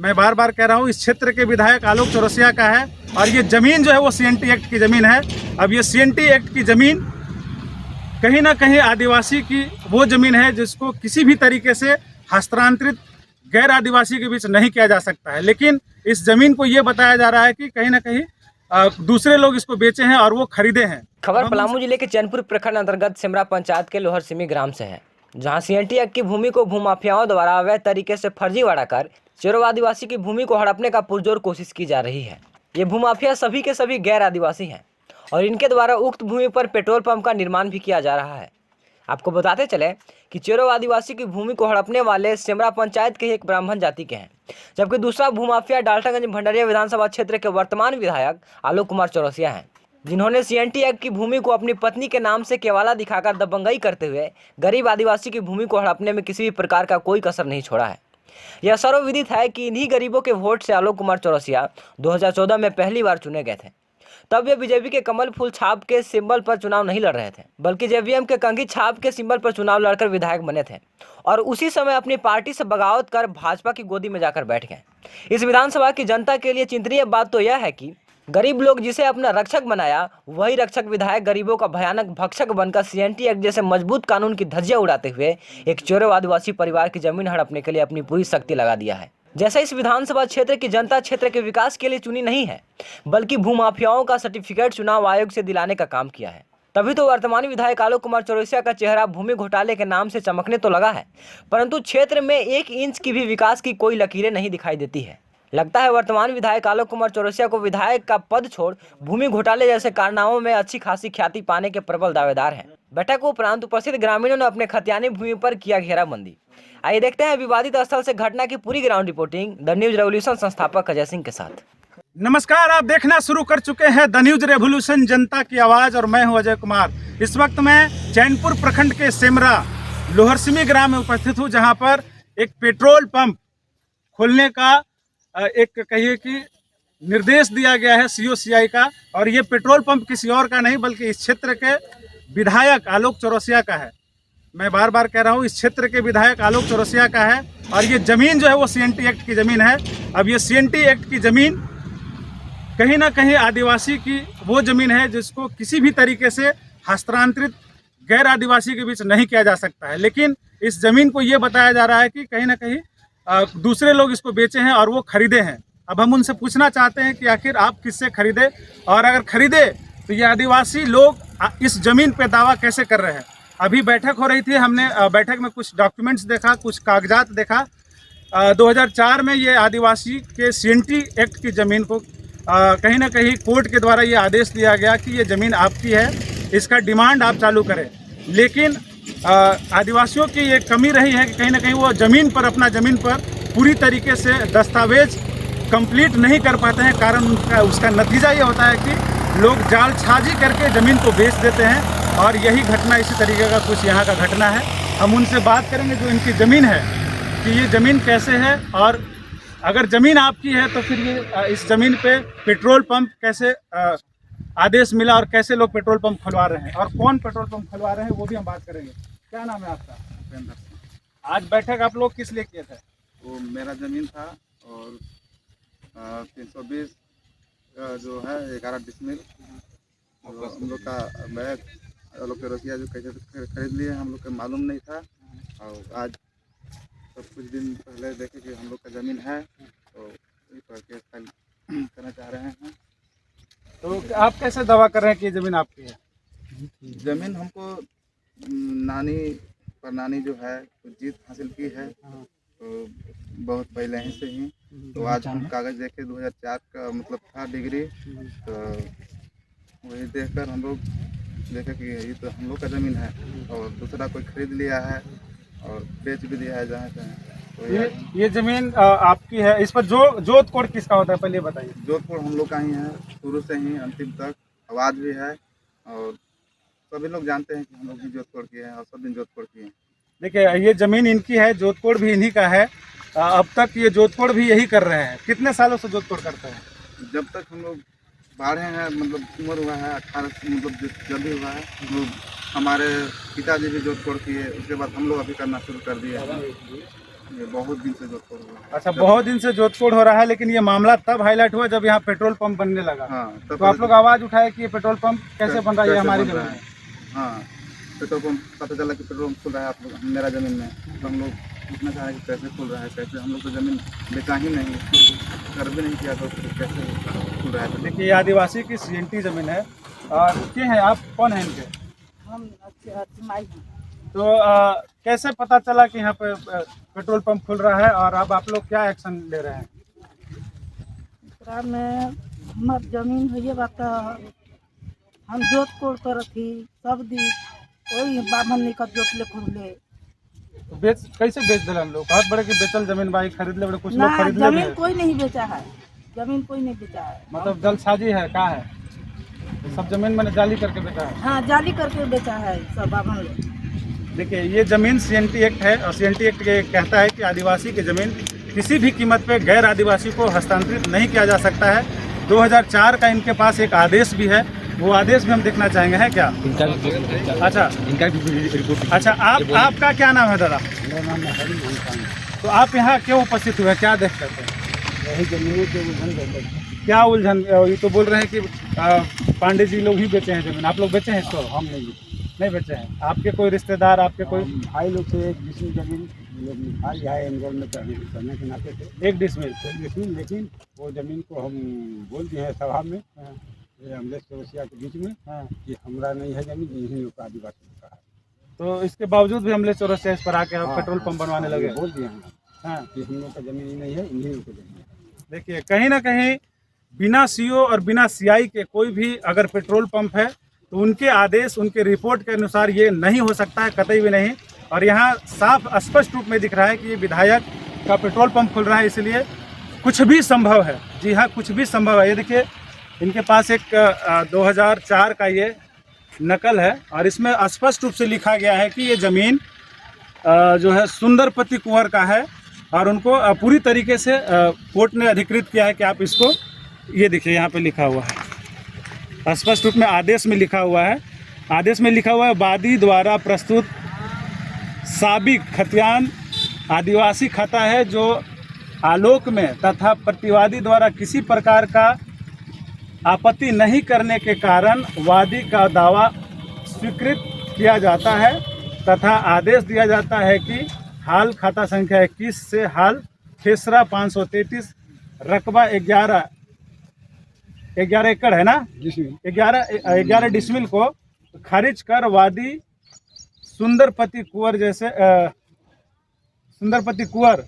मैं बार बार कह रहा हूँ, इस क्षेत्र के विधायक आलोक चौरसिया का है और ये ज़मीन जो है वो CNT एक्ट की ज़मीन है। अब ये CNT एक्ट की ज़मीन कहीं ना कहीं आदिवासी की वो ज़मीन है जिसको किसी भी तरीके से हस्तांतरित गैर आदिवासी के बीच नहीं किया जा सकता है। लेकिन इस ज़मीन को ये बताया जा रहा है कि कहीं ना कहीं दूसरे लोग इसको बेचे हैं और वो खरीदे हैं। खबर पलामू जिले के चैनपुर प्रखंड अंतर्गत सिमरा पंचायत के लोहरसिमी ग्राम से है, जहां CNT एक्ट की भूमि को भूमाफियाओं द्वारा अवैध तरीके से फर्जीवाड़ा कर चोरव आदिवासी की भूमि को हड़पने का पुरजोर कोशिश की जा रही है। ये भूमाफिया सभी के सभी गैर आदिवासी हैं और इनके द्वारा उक्त भूमि पर पेट्रोल पंप का निर्माण भी किया जा रहा है। आपको बताते चले कि चोरव आदिवासी की भूमि को हड़पने वाले सिमरा पंचायत के एक ब्राह्मण जाति के हैं, जबकि दूसरा भूमाफिया डाल्टनगंज भंडरिया विधानसभा क्षेत्र के वर्तमान विधायक आलोक कुमार चौरसिया हैं, जिन्होंने CNT एक्ट की भूमि को अपनी पत्नी के नाम से केवाला दिखाकर दबंगई करते हुए गरीब आदिवासी की भूमि को हड़पने में किसी भी प्रकार का कोई कसर नहीं छोड़ा है। यह सर्वविदित है कि इन्हीं गरीबों के वोट से आलोक कुमार चौरसिया 2014 में पहली बार चुने गए थे। तब वे बीजेपी के कमल फूल छाप के सिंबल पर चुनाव नहीं लड़ रहे थे, बल्कि JVM के कंघी छाप के सिंबल पर चुनाव लड़कर विधायक बने थे और उसी समय अपनी पार्टी से बगावत कर भाजपा की गोदी में जाकर बैठ गए। इस विधानसभा की जनता के लिए चिंतनीय बात तो यह है कि गरीब लोग जिसे अपना रक्षक बनाया, वही रक्षक विधायक गरीबों का भयानक भक्षक बनकर CNT एक्ट जैसे मजबूत कानून की धज्जियां उड़ाते हुए एक चोरव आदिवासी परिवार की जमीन हड़पने के लिए अपनी पूरी शक्ति लगा दिया है। जैसे इस विधानसभा क्षेत्र की जनता क्षेत्र के विकास के लिए चुनी नहीं है, बल्कि भूमाफियाओं का सर्टिफिकेट चुनाव आयोग से दिलाने का काम किया है। तभी तो वर्तमान विधायक आलोक कुमार चौरसिया का चेहरा भूमि घोटाले के नाम से चमकने तो लगा है, परंतु क्षेत्र में 1 इंच की भी विकास की कोई लकीरें नहीं दिखाई देती है। लगता है वर्तमान विधायक आलोक कुमार चौरसिया को विधायक का पद छोड़ भूमि घोटाले जैसे कारनामों में अच्छी खासी ख्याति पाने के प्रबल दावेदार हैं। बैठक उपरांत उपस्थित ग्रामीणों ने अपने खतियानी भूमि पर किया घेराबंदी। आइए देखते हैं विवादित स्थल से घटना की पूरी ground reporting the news revolution संस्थापक अजय सिंह के साथ। नमस्कार, आप देखना शुरू कर चुके हैं द न्यूज रेवोल्यूशन, जनता की आवाज़, और मैं हूं अजय कुमार। इस वक्त मैं चैनपुर प्रखंड के सिमरा लोहरसिमी ग्राम में उपस्थित हूं, जहां पर एक पेट्रोल पंप खोलने का एक कहिए कि निर्देश दिया गया है COCI का, और ये पेट्रोल पंप किसी और का नहीं बल्कि इस क्षेत्र के विधायक आलोक चौरसिया का है। मैं बार बार कह रहा हूँ, इस क्षेत्र के विधायक आलोक चौरसिया का है और ये ज़मीन जो है वो CNT एक्ट की ज़मीन है। अब ये CNT एक्ट की ज़मीन कहीं ना कहीं आदिवासी की वो ज़मीन है जिसको किसी भी तरीके से हस्तांतरित गैर आदिवासी के बीच नहीं किया जा सकता है। लेकिन इस ज़मीन को ये बताया जा रहा है कि कहीं ना कहीं दूसरे लोग इसको बेचे हैं और वो खरीदे हैं। अब हम उनसे पूछना चाहते हैं कि आखिर आप किससे खरीदे, और अगर खरीदे तो ये आदिवासी लोग इस ज़मीन पे दावा कैसे कर रहे हैं। अभी बैठक हो रही थी, हमने बैठक में कुछ डॉक्यूमेंट्स देखा, कुछ कागजात देखा। 2004 में ये आदिवासी के CNT एक्ट की ज़मीन को कहीं ना कहीं कोर्ट के द्वारा ये आदेश दिया गया कि ये ज़मीन आपकी है, इसका डिमांड आप चालू करें। लेकिन आदिवासियों की ये कमी रही है कि कहीं ना कहीं वो ज़मीन पर, अपना ज़मीन पर पूरी तरीके से दस्तावेज कंप्लीट नहीं कर पाते हैं। कारण उसका नतीजा ये होता है कि लोग जालसाजी करके ज़मीन को बेच देते हैं, और यही घटना, इसी तरीके का कुछ यहाँ का घटना है। हम उनसे बात करेंगे जो इनकी ज़मीन है कि ये ज़मीन कैसे है, और अगर ज़मीन आपकी है तो फिर ये इस ज़मीन पे पेट्रोल पंप कैसे आदेश मिला और कैसे लोग पेट्रोल पंप खुलवा रहे हैं और कौन पेट्रोल पंप खुलवा रहे हैं, वो भी हम बात करेंगे। क्या नाम है आपका? उपेंद्र सिंह। आज बैठक आप लोग किस लिए किए थे? वो मेरा ज़मीन था और 320 जो है 11 डिसमिल हम लोग का बैग आलोक चौरसिया जो कैसे खरीद लिए हम लोग को मालूम नहीं था। और आज तो कुछ दिन पहले देखे कि हम लोग का ज़मीन है, तो इस पर केस फाइल करना चाह रहे हैं। तो आप कैसे दावा कर रहे हैं कि ये ज़मीन आपकी है? ज़मीन हमको नानी जो है तो जीत हासिल की है, तो बहुत पहले ही से ही। तो आज हम कागज़ देखे 2004 का मतलब था डिग्री, तो वही देखकर हम लोग देखे कि ये तो हम लोग का ज़मीन है और दूसरा कोई खरीद लिया है और बेच भी दिया है जहाँ से। तो ये ज़मीन आपकी है। इस पर जोत कोड किसका होता है, पहले बताइए। जोधपुर हम लोग का ही है, शुरू से ही अंतिम तक आवाज़ भी है, और सभी लोग जानते हैं कि हम लोग भी जोधपुर के हैं और सब दिन जोधपुर के हैं। देखिए, ये ज़मीन इनकी है, जोतकोड़ भी इन्हीं का है। अब तक ये जोतकोड़ भी यही कर रहे हैं। कितने सालों से जोतकोड़ करते हैं? जब तक हम लोग बाढ़े हैं, मतलब उम्र हुआ है 18, मतलब जब भी हुआ है हम लोग, हमारे पिताजी भी जोतकोड़ किए, उसके बाद हम लोग अभी करना शुरू कर दिए हैं। ये बहुत दिन से जोधपुर हुआ। अच्छा, बहुत दिन से जोधपुर हो रहा है, लेकिन ये मामला तब हाईलाइट हुआ जब यहाँ पेट्रोल पंप बनने लगा। हाँ, तो आप लोग आवाज़ उठाए कि ये पेट्रोल पंप कैसे बन रहा है, ये हमारी जमीन है। हाँ, पेट्रोल पंप पता चला कि पेट्रोल पंप खुल रहा है आप लोग मेरा ज़मीन में, तो हम लोग पूछना चाह रहे हैं कि कैसे खुल रहा है, कैसे, हम लोग तो ज़मीन बेचा ही नहीं, कर भी नहीं किया, तो फिर कैसे खुल रहा है। देखिए, ये आदिवासी की CNT जमीन है। और के हैं आप, कौन है इनके? हम अच्छी माई हैं। तो कैसे पता चला कि यहाँ पे पेट्रोल पंप खुल रहा है, और अब आप लोग क्या एक्शन ले रहे हैं? एकरा में हमार जमीन है बात, हम जोत कोड़ कर थी सब दी वही बामन निकल जोत ले खुले तो कैसे बेच दिला हम लोग? बहुत बड़े की बेचल जमीन भाई खरीद ले बड़े, कुछ ना, लोग खरीद ले जमीन भी है। कोई नहीं बेचा है, जमीन कोई नहीं बेचा है। मतलब जलसाजी है, क्या है? सब जमीन मैंने जाली करके बेचा है। हाँ, जाली करके बेचा है सब बामन लोग। देखिए, ये जमीन CNT एक्ट है, और CNT एक्ट ये कहता है कि आदिवासी की जमीन किसी भी कीमत पे गैर आदिवासी को हस्तांतरित नहीं किया जा सकता है। 2004 का इनके पास एक आदेश भी है, वो आदेश भी हम देखना चाहेंगे, है क्या? अच्छा, इनका भी रिपोर्ट। अच्छा, आपका क्या नाम है दादा? मेरा नाम है हरी। तो आप यहाँ क्यों उपस्थित हुए, क्या देख सकते हैं? यही जमीनों के उलझन रहते हैं। क्या उलझन? ये तो बोल रहे हैं कि पांडे जी लोग ही बेचे हैं जमीन, आप लोग बेचे हैं इसको? हम नहीं बेचे हैं। आपके कोई रिश्तेदार, आपके कोई? भाई लोग से एक डिसमिल जमीन लोग निकाल लिया है एनरोल में करने के नाते से, 1 डिसमिल। लेकिन वो जमीन को हम बोल दिए हैं सभा में, ये अमलेश चौरसिया के बीच में, कि हमारा नहीं है जमीन, इन्हीं लोग का आदिवासी का है। तो इसके बावजूद भी हमले चौरसिया इस पर आके पेट्रोल पंप बनवाने लगे। बोल दिए हैं हाँ, कि हम लोग का जमीन ही नहीं है, इन्हीं लोग की जमीन है। देखिए, कहीं ना कहीं बिना CO और बिना CI के कोई भी अगर पेट्रोल पंप है तो उनके आदेश, उनके रिपोर्ट के अनुसार ये नहीं हो सकता है, कतई भी नहीं। और यहाँ साफ स्पष्ट रूप में दिख रहा है कि ये विधायक का पेट्रोल पंप खुल रहा है, इसलिए कुछ भी संभव है। जी हाँ, कुछ भी संभव है। ये देखिए, इनके पास एक 2004 का ये नकल है, और इसमें स्पष्ट रूप से लिखा गया है कि ये ज़मीन जो है सुंदरपति कुंवर का है, और उनको पूरी तरीके से कोर्ट ने अधिकृत किया है कि आप इसको, ये देखिए यहाँ पे लिखा हुआ है स्पष्ट रूप में, आदेश में लिखा हुआ है। आदेश में लिखा हुआ है, वादी द्वारा प्रस्तुत साबिक खतियान आदिवासी खाता है, जो आलोक में तथा प्रतिवादी द्वारा किसी प्रकार का आपत्ति नहीं करने के कारण वादी का दावा स्वीकृत किया जाता है, तथा आदेश दिया जाता है कि हाल खाता संख्या 21 से हाल खेसरा 533 रकबा 11 एकड़ है ना, 11 डिसमिल को खारिज कर वादी सुंदरपति कुंवर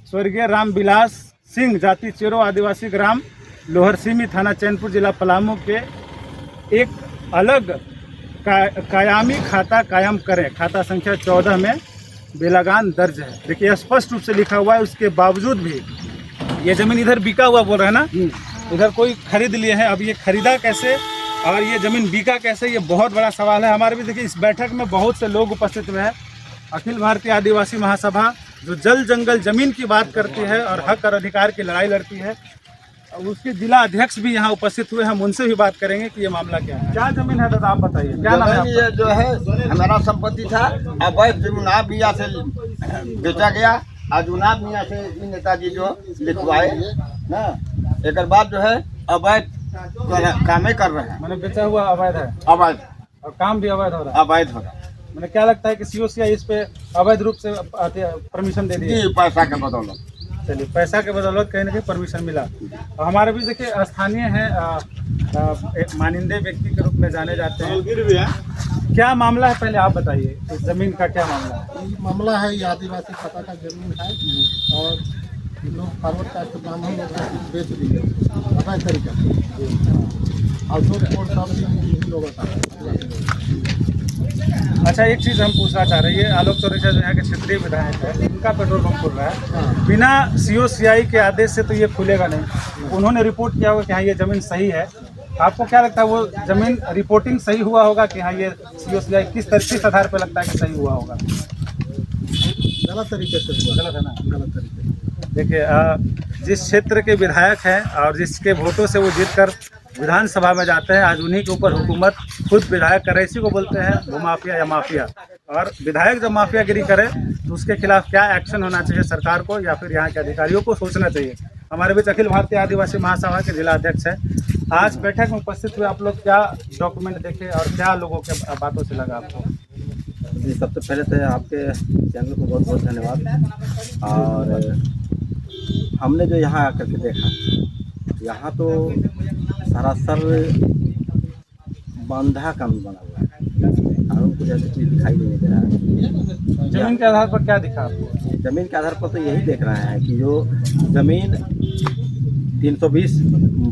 स्वर्गीय रामविलास सिंह, जाति चेरो, आदिवासी ग्राम लोहरसीमी, थाना चैनपुर, जिला पलामू के एक अलग कायमी खाता कायम करें। खाता संख्या 14 में बेलगान दर्ज है। देखिए, स्पष्ट रूप से लिखा हुआ है। उसके बावजूद भी ये जमीन इधर बिका हुआ बोल रहे हैं ना, इधर कोई खरीद लिए हैं। अब ये खरीदा कैसे और ये ज़मीन बिका कैसे, ये बहुत बड़ा सवाल है। हमारे भी देखिए, इस बैठक में बहुत से लोग उपस्थित हुए हैं। अखिल भारतीय आदिवासी महासभा जो जल जंगल ज़मीन की बात करती है और हक और अधिकार की लड़ाई लड़ती है, उसके जिला अध्यक्ष भी यहाँ उपस्थित हुए। हम उनसे भी बात करेंगे कि ये मामला क्या है। क्या जमीन है दादा, आप बताइए, क्या नाम है आपका? ये जो है हमारा संपत्ति था, अवैध चुनाव मियाँ से बेचा गया। आज चुनाव मियाँ से नेताजी जो लिखवाए ना, एक बाद जो है अवैध कामें कर रहे हैं। मैंने बेचा हुआ अवैध है, अवैध, और काम भी अवैध हो रहा है। अवैध हो रहा है। मैंने क्या लगता है कि COCI इस पे अवैध रूप से परमिशन दे दी है? जी, पैसा के बदौलत। चलिए, पैसा के बदौलत कहीं ना कहीं परमिशन मिला। और हमारे भी देखिए, स्थानीय हैं, एक मानिंदे व्यक्ति के रूप में जाने जाते हैं। क्या मामला है, पहले आप बताइए, इस जमीन का क्या मामला है? ये मामला है, ये आदिवासी खाता का जमीन है और लोग फॉरवर्ड कास्ट ब्राह्मण लोग बेच दिए अवैध तरीके से, और जो कोर्ट सब यही लोगों का है। अच्छा, एक चीज़ हम पूछना चाह रहे हैं, आलोक चौरसिया जो यहाँ के क्षेत्रीय विधायक है, उनका पेट्रोल पंप खुल रहा है बिना COCI के आदेश से, तो ये खुलेगा नहीं। उन्होंने रिपोर्ट किया होगा कि हाँ ये ज़मीन सही है। आपको क्या लगता है, वो ज़मीन रिपोर्टिंग सही हुआ होगा कि हाँ ये COCI किस आधार पर लगता है कि सही हुआ होगा? गलत तरीके से हुआ। गलत है ना? गलत तरीके से। देखिए, जिस क्षेत्र के विधायक हैं और जिसके वोटों से वो जीतकर विधानसभा में जाते हैं, आज उन्हीं के ऊपर हुकूमत खुद विधायक कर रहे। इसी को बोलते हैं भूमाफिया या माफिया। और विधायक जब माफियागिरी करे तो उसके खिलाफ क्या एक्शन होना चाहिए सरकार को या फिर यहाँ के अधिकारियों को सोचना चाहिए। हमारे बीच अखिल भारतीय आदिवासी महासभा के जिला अध्यक्ष है। आज बैठक में उपस्थित हुए आप लोग क्या डॉक्यूमेंट देखे और क्या लोगों के बातों से लगा आपको? जी, सबसे पहले तो आपके चैनल को बहुत बहुत धन्यवाद। और हमने जो यहाँ आकर के देखा, यहाँ तो सरासर बंधा कानून बना हुआ है, कानून को जैसे चीज़ दिखाई नहीं दे रहा है। जमीन के आधार पर क्या दिखा आपको? जमीन के आधार पर तो यही देख रहे हैं कि जो जमीन 320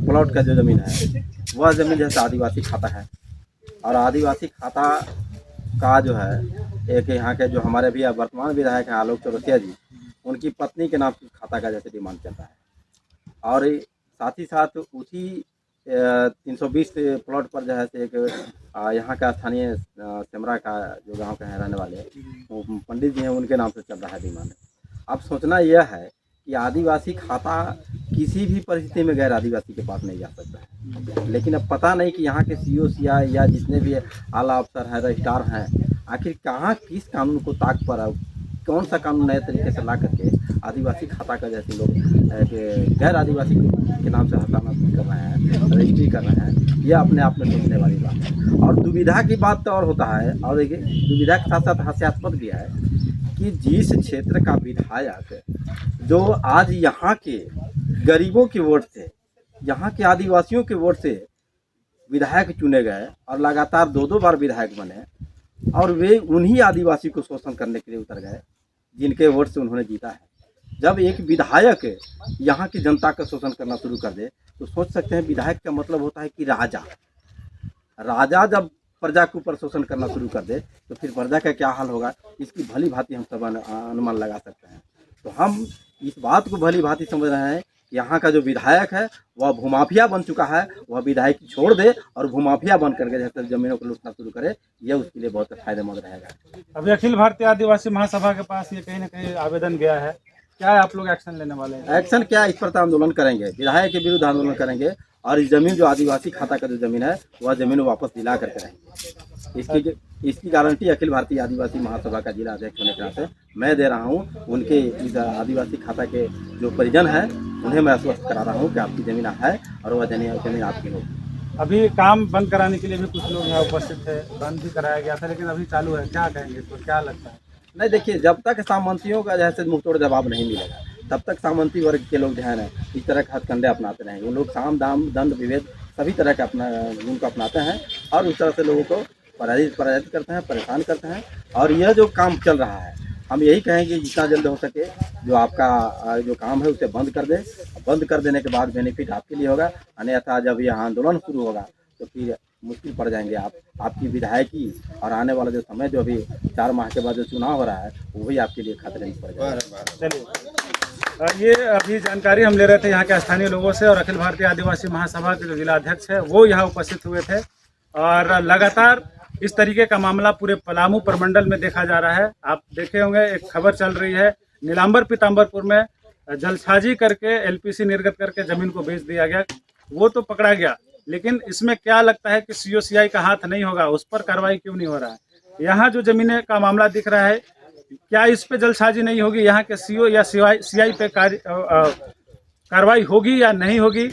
प्लॉट का जो ज़मीन है वह ज़मीन जैसे आदिवासी खाता है, और आदिवासी खाता का जो है एक यहाँ के जो हमारे भी वर्तमान विधायक हैं आलोक चौरसिया जी, उनकी पत्नी के नाम से खाता का जैसे डिमांड चल रहा है। और साथ ही साथ उसी 320 प्लॉट पर जो है से एक यहाँ का स्थानीय सेमरा का जो गांव के हैं रहने वाले वो पंडित जी हैं, उनके नाम से चल रहा है डिमांड। अब सोचना यह है कि आदिवासी खाता किसी भी परिस्थिति में गैर आदिवासी के पास नहीं जा सकता है, लेकिन अब पता नहीं कि यहाँ के COCI या जितने भी आला अफसर हैं, रजिस्ट्रार हैं, आखिर कहाँ किस कानून को ताक पर कौन सा कानून नए तरीके से ला करके आदिवासी खाता का जैसे लोग गैर आदिवासी के नाम से हटाना कर रहे हैं, रजिस्ट्री कर रहे हैं, यह अपने आप में सोचने वाली बात है। और दुविधा की बात तो और होता है, और देखिए दुविधा के साथ साथ हास्यास्पद भी है कि जिस क्षेत्र का विधायक जो आज यहाँ के गरीबों के वोट से, यहाँ के आदिवासियों के वोट से विधायक चुने गए और लगातार 2-2 बार विधायक बने, और वे उन्हीं आदिवासी को शोषण करने के लिए उतर गए जिनके वोट से उन्होंने जीता है। जब एक विधायक यहाँ की जनता का शोषण करना शुरू कर दे तो सोच सकते हैं विधायक का मतलब होता है कि राजा जब प्रजा के ऊपर शोषण करना शुरू कर दे तो फिर प्रजा का क्या हाल होगा, इसकी भली भांति हम सब अनुमान लगा सकते हैं। तो हम इस बात को भली भांति समझ रहे हैं, यहाँ का जो विधायक है वह भूमाफिया बन चुका है, वह विधायक छोड़ दे और भूमाफिया बन करके जैसे जमीनों को लूटना शुरू करे, यह उसके लिए बहुत फायदेमंद रहेगा। अभी अखिल भारतीय आदिवासी महासभा के पास ये कहीं ना कहीं आवेदन गया है, क्या आप लोग एक्शन लेने वाले हैं? एक्शन क्या, इस पर तो आंदोलन करेंगे, विधायक के विरुद्ध आंदोलन करेंगे, और इस जमीन जो आदिवासी खाता का जो जमीन है वह जमीन वापस दिला करके रहेंगे। इसकी गारंटी अखिल भारतीय आदिवासी महासभा का जिला अध्यक्ष होने के नाते मैं दे रहा हूँ। उनके इस आदिवासी खाता के जो परिजन हैं उन्हें मैं आश्वस्त करा रहा हूँ कि आपकी ज़मीन है और वह जमीन आपकी होगी। अभी काम बंद कराने के लिए भी कुछ लोग यहाँ उपस्थित थे, बंद भी कराया गया था लेकिन अभी चालू है, क्या कहेंगे इसको, क्या लगता है? नहीं, देखिए, जब तक सामंतियों का जैसे मुंहतोड़ जवाब नहीं मिलेगा तब तक सामंती वर्ग के लोग जो है ना इस तरह के हथकंडे अपनाते रहेंगे। उन लोग साम दाम दंड विभेद सभी तरह के उनको अपनाते हैं और उस तरह से लोगों को पराजित करते हैं, परेशान करते हैं। और यह जो काम चल रहा है, हम यही कहेंगे जितना जल्द हो सके जो आपका जो काम है उसे बंद कर दे। बंद कर देने के बाद बेनिफिट आपके लिए होगा, अन्यथा जब यह आंदोलन शुरू होगा तो फिर मुश्किल पड़ जाएंगे आपकी विधायकी, और आने वाला जो समय जो अभी 4 माह के बाद जो चुनाव हो रहा है वो भी आपके लिए खतरे में पड़ जाएगा। चलिए, ये अभी जानकारी हम ले रहे थे यहाँ के स्थानीय लोगों से, और अखिल भारतीय आदिवासी महासभा के जो जिला अध्यक्ष है वो यहाँ उपस्थित हुए थे। और लगातार इस तरीके का मामला पूरे पलामू प्रमंडल में देखा जा रहा है। आप देखे होंगे, एक खबर चल रही है, नीलांबर पीताम्बरपुर में जलसाजी करके LPC निर्गत करके जमीन को बेच दिया गया, वो तो पकड़ा गया, लेकिन इसमें क्या लगता है कि COCI का हाथ नहीं होगा, उस पर कार्रवाई क्यों नहीं हो रहा है? यहाँ जो जमीनें का मामला दिख रहा है, क्या इस पे जलसाजी नहीं होगी? यहाँ के CO या CI पे कार्रवाई होगी या नहीं होगी?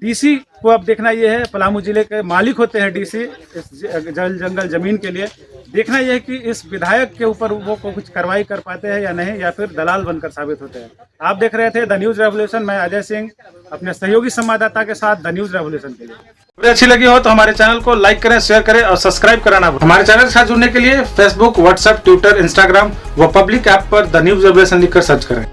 DC को अब देखना ये है, पलामू जिले के मालिक होते हैं DC इस जल जंगल जमीन के लिए, देखना यह है कि इस विधायक के ऊपर वो कुछ कार्रवाई कर पाते हैं या नहीं, या फिर दलाल बनकर साबित होते हैं। आप देख रहे थे द न्यूज रेवोल्यूशन, मैं अजय सिंह अपने सहयोगी संवाददाता के साथ द न्यूज रेवोल्यूशन के लिए। वीडियो अच्छी लगी हो तो हमारे चैनल को लाइक करें, शेयर करें और सब्सक्राइब कराना। हमारे चैनल के साथ जुड़ने के लिए Facebook, WhatsApp, Twitter, Instagram व पब्लिक ऐप पर द न्यूज रेवोल्यूशन लिखकर सर्च करें।